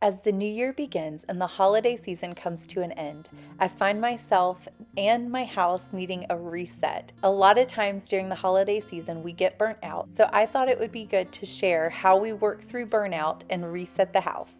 As the new year begins and the holiday season comes to an end, I find myself and my house needing a reset. A lot of times during the holiday season, we get burnt out, so I thought it would be good to share how we work through burnout and reset the house.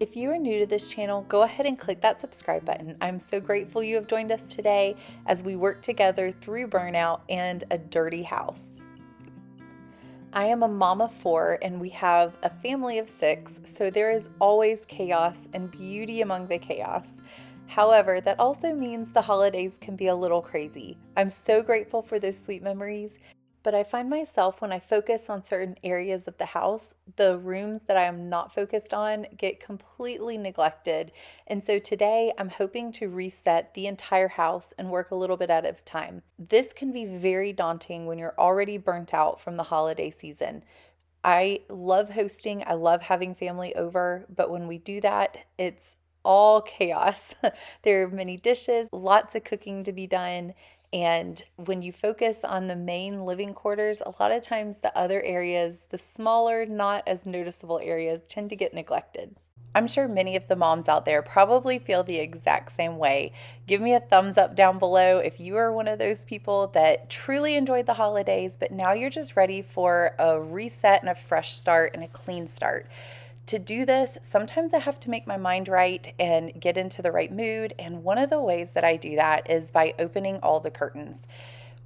If you are new to this channel, go ahead and click that subscribe button. I'm so grateful you have joined us today as we work together through burnout and a dirty house. I am a mom of 4 and we have a family of 6, so there is always chaos and beauty among the chaos. However, that also means the holidays can be a little crazy. I'm so grateful for those sweet memories, but I find myself when I focus on certain areas of the house, the rooms that I am not focused on get completely neglected. And so today I'm hoping to reset the entire house and work a little bit at a time. This can be very daunting when you're already burnt out from the holiday season. I love hosting, I love having family over, but when we do that, it's all chaos. There are many dishes, lots of cooking to be done. And when you focus on the main living quarters, a lot of times the other areas, the smaller, not as noticeable areas, tend to get neglected. I'm sure many of the moms out there probably feel the exact same way. Give me a thumbs up down below if you are one of those people that truly enjoyed the holidays, but now you're just ready for a reset and a fresh start and a clean start. To do this, sometimes I have to make my mind right and get into the right mood. And one of the ways that I do that is by opening all the curtains.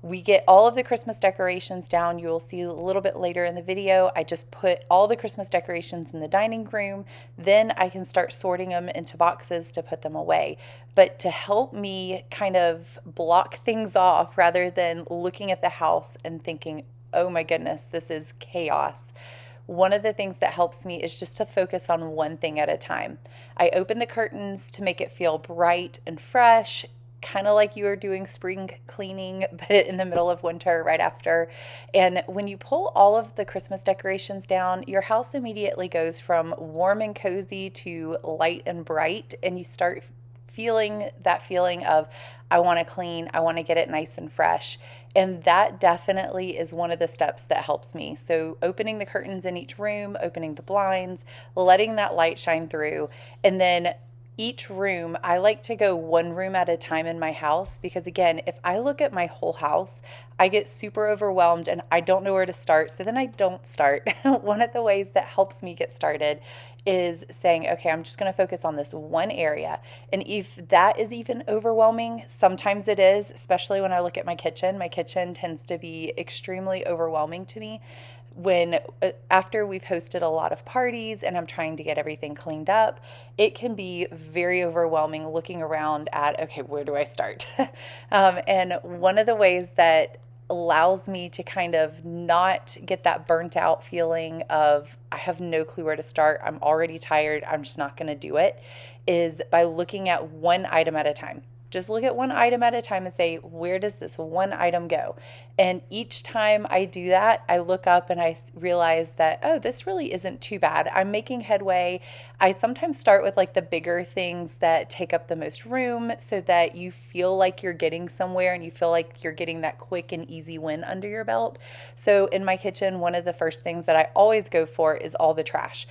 We get all of the Christmas decorations down. You will see a little bit later in the video. I just put all the Christmas decorations in the dining room. Then I can start sorting them into boxes to put them away. But to help me kind of block things off rather than looking at the house and thinking, oh my goodness, this is chaos. One of the things that helps me is just to focus on one thing at a time. I open the curtains to make it feel bright and fresh, kind of like you are doing spring cleaning, but in the middle of winter right after. And when you pull all of the Christmas decorations down, your house immediately goes from warm and cozy to light and bright, and you start feeling that feeling of, I want to clean, I want to get it nice and fresh. And that definitely is one of the steps that helps me. So opening the curtains in each room, opening the blinds, letting that light shine through, and then each room, I like to go one room at a time in my house because, again, if I look at my whole house, I get super overwhelmed and I don't know where to start. So then I don't start. One of the ways that helps me get started is saying, okay, I'm just going to focus on this one area. And if that is even overwhelming, sometimes it is, especially when I look at my kitchen. My kitchen tends to be extremely overwhelming to me. When after we've hosted a lot of parties and I'm trying to get everything cleaned up, it can be very overwhelming looking around at, okay, where do I start? And one of the ways that allows me to kind of not get that burnt out feeling of I have no clue where to start, I'm already tired, I'm just not going to do it, is by looking at one item at a time. Just look at one item at a time and say, where does this one item go? And each time I do that, I look up and I realize that, oh, this really isn't too bad. I'm making headway. I sometimes start with like the bigger things that take up the most room so that you feel like you're getting somewhere and you feel like you're getting that quick and easy win under your belt. So in my kitchen, one of the first things that I always go for is all the trash.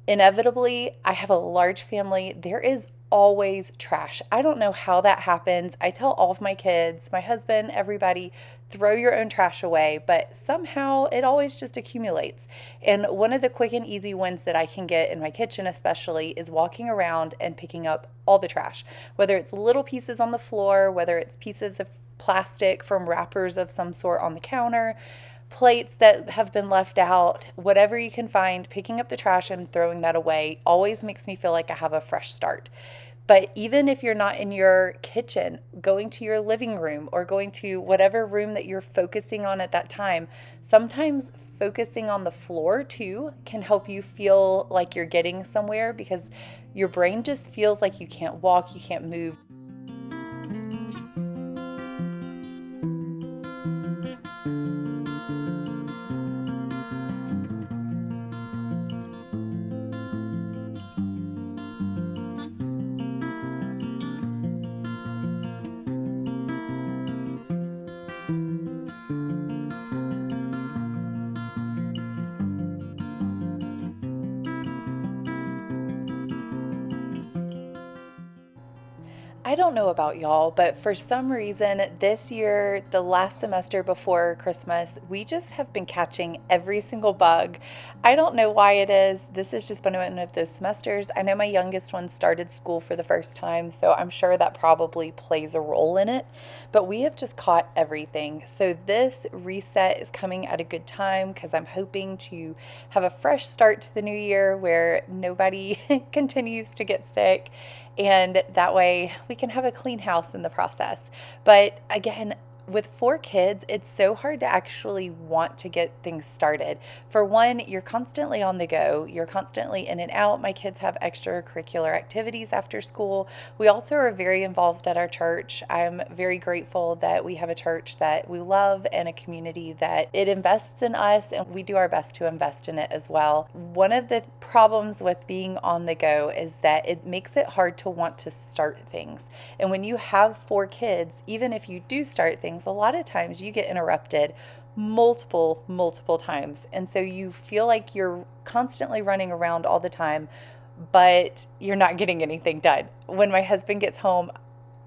Inevitably, I have a large family. There is always trash. I don't know how that happens. I tell all of my kids, my husband, everybody, throw your own trash away, but somehow it always just accumulates. And one of the quick and easy wins that I can get in my kitchen especially is walking around and picking up all the trash, whether it's little pieces on the floor, whether it's pieces of plastic from wrappers of some sort on the counter, plates that have been left out, whatever you can find, picking up the trash and throwing that away always makes me feel like I have a fresh start. But even if you're not in your kitchen, going to your living room or going to whatever room that you're focusing on at that time, sometimes focusing on the floor too can help you feel like you're getting somewhere because your brain just feels like you can't walk, you can't move. I don't know about y'all, but for some reason this year, the last semester before Christmas, we just have been catching every single bug. I don't know why it is. This has just been one of those semesters. I know my youngest one started school for the first time, so I'm sure that probably plays a role in it, but we have just caught everything. So this reset is coming at a good time because I'm hoping to have a fresh start to the new year where nobody continues to get sick, and that way we can have a clean house in the process. But again, with 4 kids, it's so hard to actually want to get things started. For one, you're constantly on the go, you're constantly in and out. My kids have extracurricular activities after school. We also are very involved at our church. I'm very grateful that we have a church that we love and a community that it invests in us, and we do our best to invest in it as well. One of the problems with being on the go is that it makes it hard to want to start things. And when you have 4 kids, even if you do start things, a lot of times you get interrupted multiple times. And so you feel like you're constantly running around all the time, but you're not getting anything done. When my husband gets home,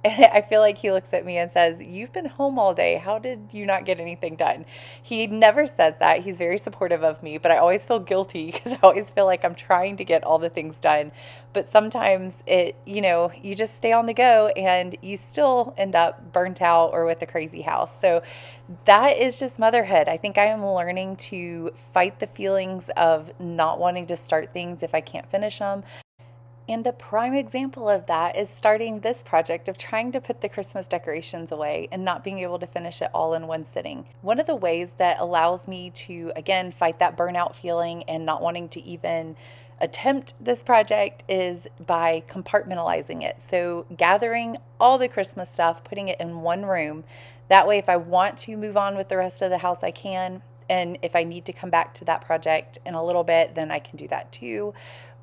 I feel like he looks at me and says, "You've been home all day. How did you not get anything done?" He never says that. He's very supportive of me, but I always feel guilty because I always feel like I'm trying to get all the things done. But sometimes you just stay on the go and you still end up burnt out or with a crazy house. So that is just motherhood. I think I am learning to fight the feelings of not wanting to start things if I can't finish them. And a prime example of that is starting this project of trying to put the Christmas decorations away and not being able to finish it all in one sitting. One of the ways that allows me to, again, fight that burnout feeling and not wanting to even attempt this project is by compartmentalizing it. So gathering all the Christmas stuff, putting it in one room. That way, if I want to move on with the rest of the house, I can. And if I need to come back to that project in a little bit, then I can do that too.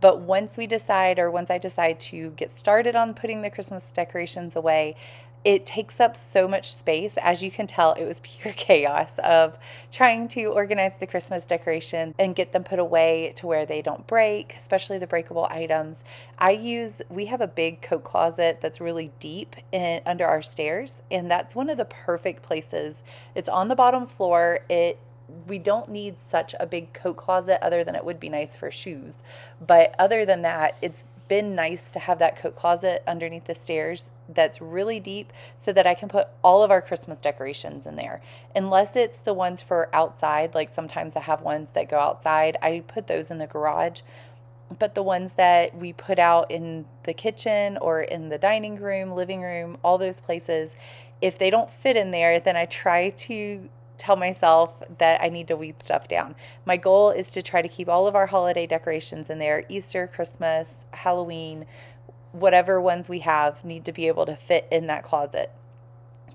But once I decide to get started on putting the Christmas decorations away, it takes up so much space. As you can tell, it was pure chaos of trying to organize the Christmas decorations and get them put away to where they don't break, especially the breakable items. We have a big coat closet that's really deep under our stairs, and that's one of the perfect places. It's on the bottom floor. We don't need such a big coat closet other than it would be nice for shoes. But other than that, it's been nice to have that coat closet underneath the stairs that's really deep so that I can put all of our Christmas decorations in there. Unless it's the ones for outside, like sometimes I have ones that go outside, I put those in the garage. But the ones that we put out in the kitchen or in the dining room, living room, all those places, if they don't fit in there, then I try to tell myself that I need to weed stuff down. My goal is to try to keep all of our holiday decorations in there. Easter, Christmas, Halloween, whatever ones we have need to be able to fit in that closet.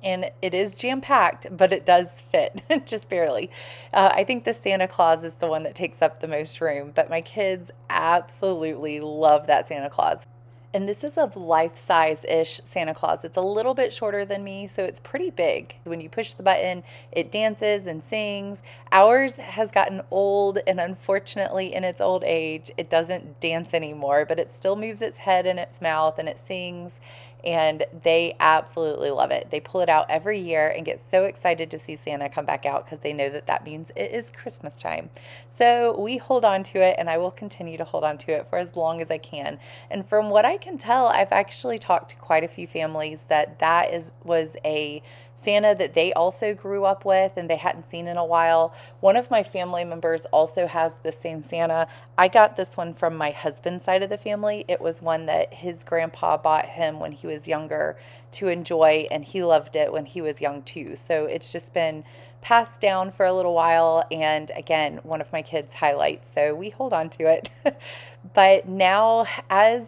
And it is jam-packed, but it does fit, just barely. I think the Santa Claus is the one that takes up the most room, but my kids absolutely love that Santa Claus. And this is a life-size-ish Santa Claus. It's a little bit shorter than me, so it's pretty big. When you push the button, it dances and sings. Ours has gotten old, and unfortunately, in its old age, it doesn't dance anymore, but it still moves its head and its mouth, and it sings, and they absolutely love it. They pull it out every year and get so excited to see Santa come back out because they know that that means it is Christmas time. So we hold on to it, and I will continue to hold on to it for as long as I can. And from what I can tell, I've actually talked to quite a few families that was a Santa that they also grew up with and they hadn't seen in a while. One of my family members also has the same Santa. I got this one from my husband's side of the family. It was one that his grandpa bought him when he was younger to enjoy, and he loved it when he was young too. So it's just been passed down for a little while, and again, one of my kids' highlights, so we hold on to it. But now, I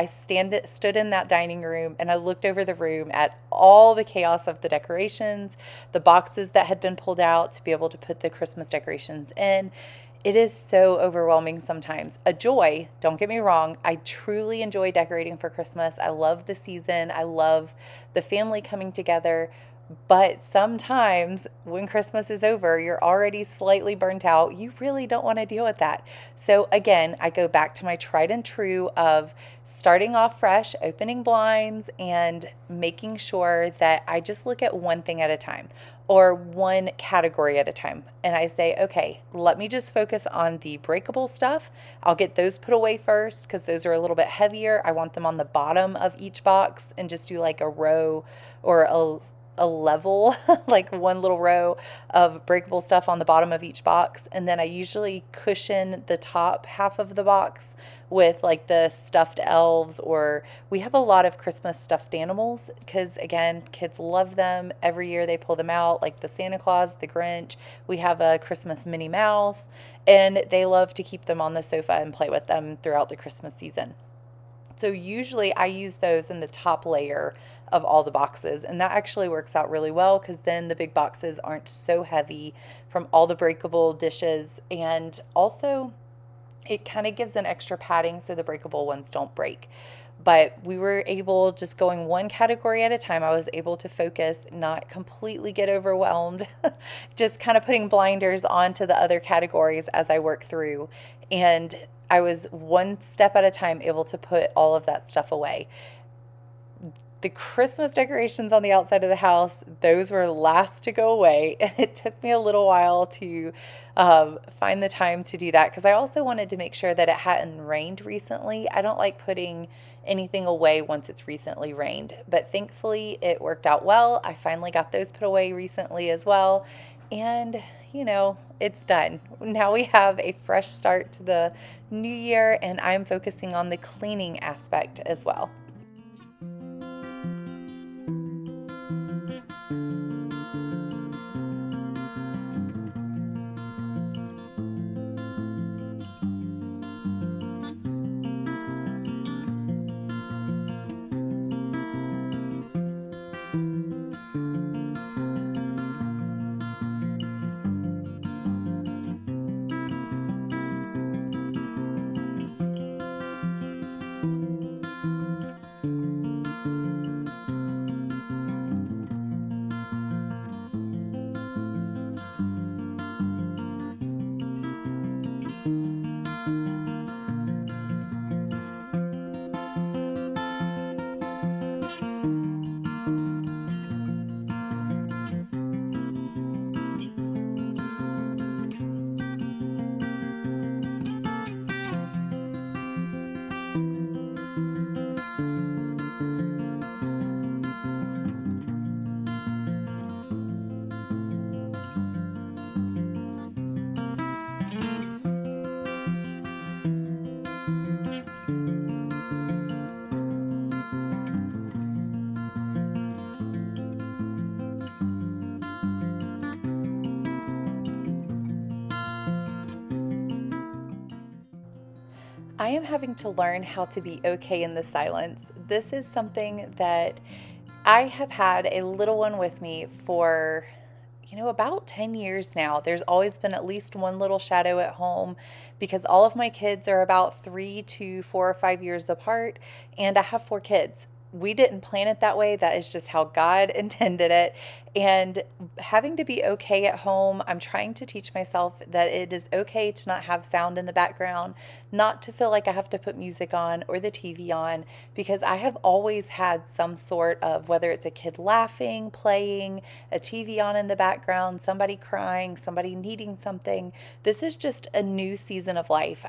stood in that dining room and I looked over the room at all the chaos of the decorations, the boxes that had been pulled out to be able to put the Christmas decorations in. It is so overwhelming sometimes. A joy, don't get me wrong. I truly enjoy decorating for Christmas. I love the season. I love the family coming together. But sometimes when Christmas is over, you're already slightly burnt out. You really don't want to deal with that. So, again, I go back to my tried and true of starting off fresh, opening blinds, and making sure that I just look at one thing at a time or one category at a time. And I say, okay, let me just focus on the breakable stuff. I'll get those put away first because those are a little bit heavier. I want them on the bottom of each box and just do like a row or a level, like one little row of breakable stuff on the bottom of each box. And then I usually cushion the top half of the box with like the stuffed elves, or we have a lot of Christmas stuffed animals because, again, kids love them. Every year they pull them out, like the Santa Claus, the Grinch. We have a Christmas Minnie Mouse, and they love to keep them on the sofa and play with them throughout the Christmas season. So usually I use those in the top layer of all the boxes, and that actually works out really well because then the big boxes aren't so heavy from all the breakable dishes, and also it kind of gives an extra padding so the breakable ones don't break. But we were able, just going one category at a time, I was able to focus, not completely get overwhelmed, just kind of putting blinders onto the other categories as I work through. And I was one step at a time able to put all of that stuff away. The Christmas decorations on the outside of the house, those were last to go away. And it took me a little while to find the time to do that because I also wanted to make sure that it hadn't rained recently. I don't like putting anything away once it's recently rained, but thankfully it worked out well. I finally got those put away recently as well. And it's done. Now we have a fresh start to the new year, and I'm focusing on the cleaning aspect as well. I am having to learn how to be okay in the silence. This is something that I have had a little one with me for, about 10 years now. There's always been at least one little shadow at home because all of my kids are about 3 to 4 or 5 years apart, and I have 4 kids. We didn't plan it that way. That is just how God intended it. And having to be okay at home, I'm trying to teach myself that it is okay to not have sound in the background, not to feel like I have to put music on or the TV on, because I have always had some sort of, whether it's a kid laughing, playing, a TV on in the background, somebody crying, somebody needing something. This is just a new season of life.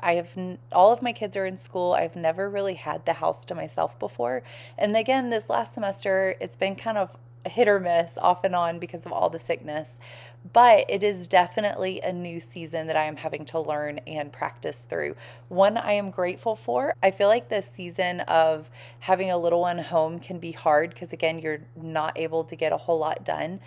All of my kids are in school. I've never really had the house to myself before. And again, this last semester, it's been kind of hit or miss off and on because of all the sickness. But it is definitely a new season that I am having to learn and practice through. One I am grateful for. I feel like this season of having a little one home can be hard because, again, you're not able to get a whole lot done.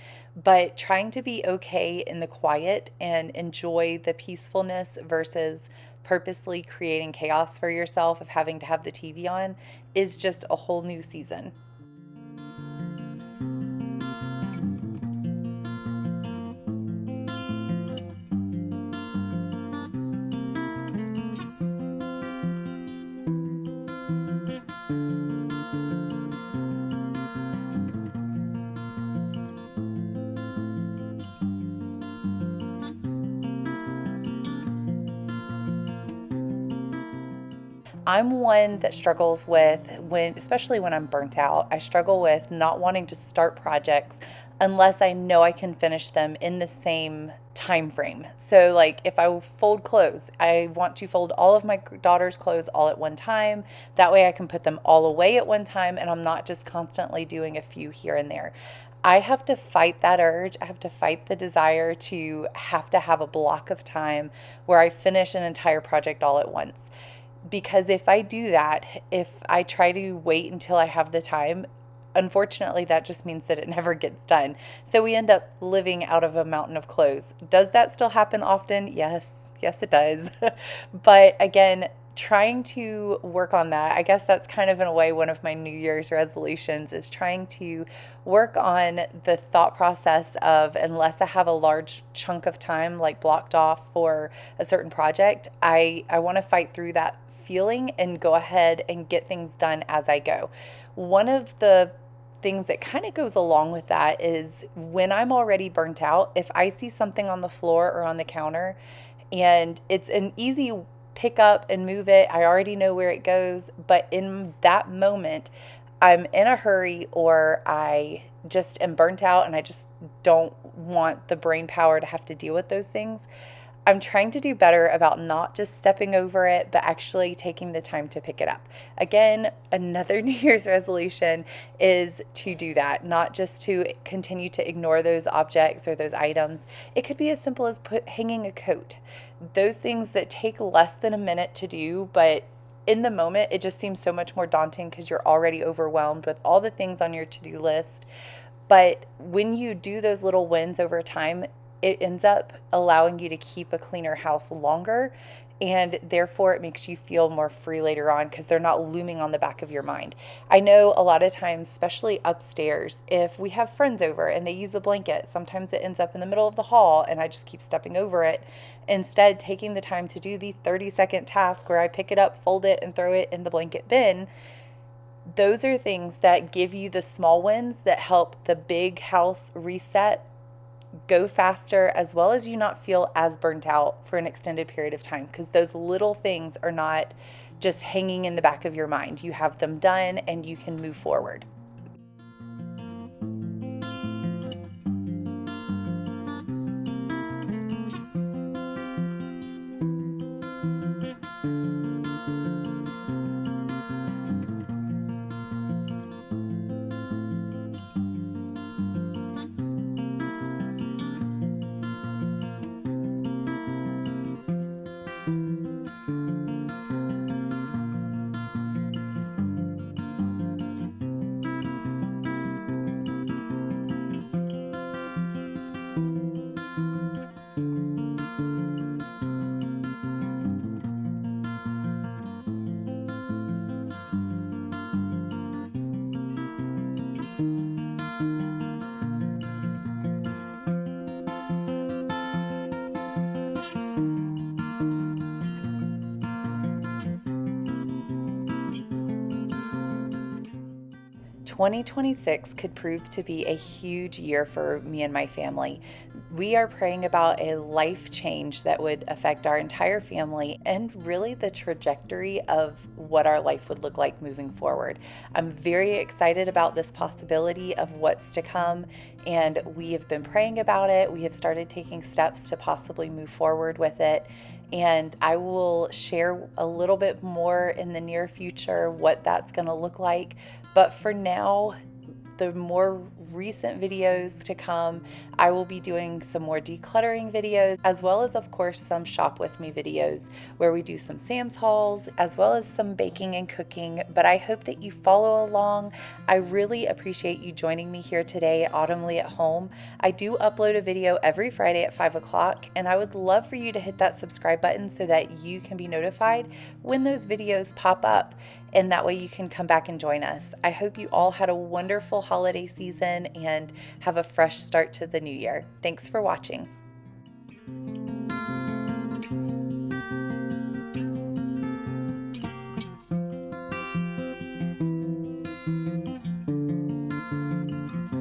But trying to be okay in the quiet and enjoy the peacefulness versus purposely creating chaos for yourself of having to have the TV on is just a whole new season. I'm one that struggles with especially when I'm burnt out, I struggle with not wanting to start projects unless I know I can finish them in the same time frame. So like if I fold clothes, I want to fold all of my daughter's clothes all at one time. That way I can put them all away at one time and I'm not just constantly doing a few here and there. I have to fight that urge. I have to fight the desire to have a block of time where I finish an entire project all at once. Because if I do that, if I try to wait until I have the time, unfortunately, that just means that it never gets done. So we end up living out of a mountain of clothes. Does that still happen often? Yes, it does. But again, trying to work on that, I guess that's kind of in a way one of my New Year's resolutions is trying to work on the thought process of, unless I have a large chunk of time like blocked off for a certain project, I want to fight through that feeling and go ahead and get things done as I go. One of the things that kind of goes along with that is when I'm already burnt out, if I see something on the floor or on the counter and it's an easy pick up and move it, I already know where it goes, but in that moment, I'm in a hurry or I just am burnt out and I just don't want the brain power to have to deal with those things. I'm trying to do better about not just stepping over it, but actually taking the time to pick it up. Again, another New Year's resolution is to do that, not just to continue to ignore those objects or those items. It could be as simple as hanging a coat. Those things that take less than a minute to do, but in the moment, it just seems so much more daunting because you're already overwhelmed with all the things on your to-do list. But when you do those little wins over time, it ends up allowing you to keep a cleaner house longer, and therefore it makes you feel more free later on because they're not looming on the back of your mind. I know a lot of times, especially upstairs, if we have friends over and they use a blanket, sometimes it ends up in the middle of the hall and I just keep stepping over it. Instead, taking the time to do the 30-second task where I pick it up, fold it, and throw it in the blanket bin. Those are things that give you the small wins that help the big house reset go faster, as well as you not feel as burnt out for an extended period of time, because those little things are not just hanging in the back of your mind. You have them done and you can move forward. 2026 could prove to be a huge year for me and my family. We are praying about a life change that would affect our entire family and really the trajectory of what our life would look like moving forward. I'm very excited about this possibility of what's to come, and we have been praying about it. We have started taking steps to possibly move forward with it. And I will share a little bit more in the near future what that's going to look like. But for now, the more recent videos to come, I will be doing some more decluttering videos, as well as, of course, some shop with me videos where we do some Sam's hauls, as well as some baking and cooking. But I hope that you follow along. I really appreciate you joining me here today at Autumn Leigh at Home. I do upload a video every Friday at 5 o'clock, and I would love for you to hit that subscribe button so that you can be notified when those videos pop up, and that way you can come back and join us. I hope you all had a wonderful holiday season and have a fresh start to the new year. Thanks for watching.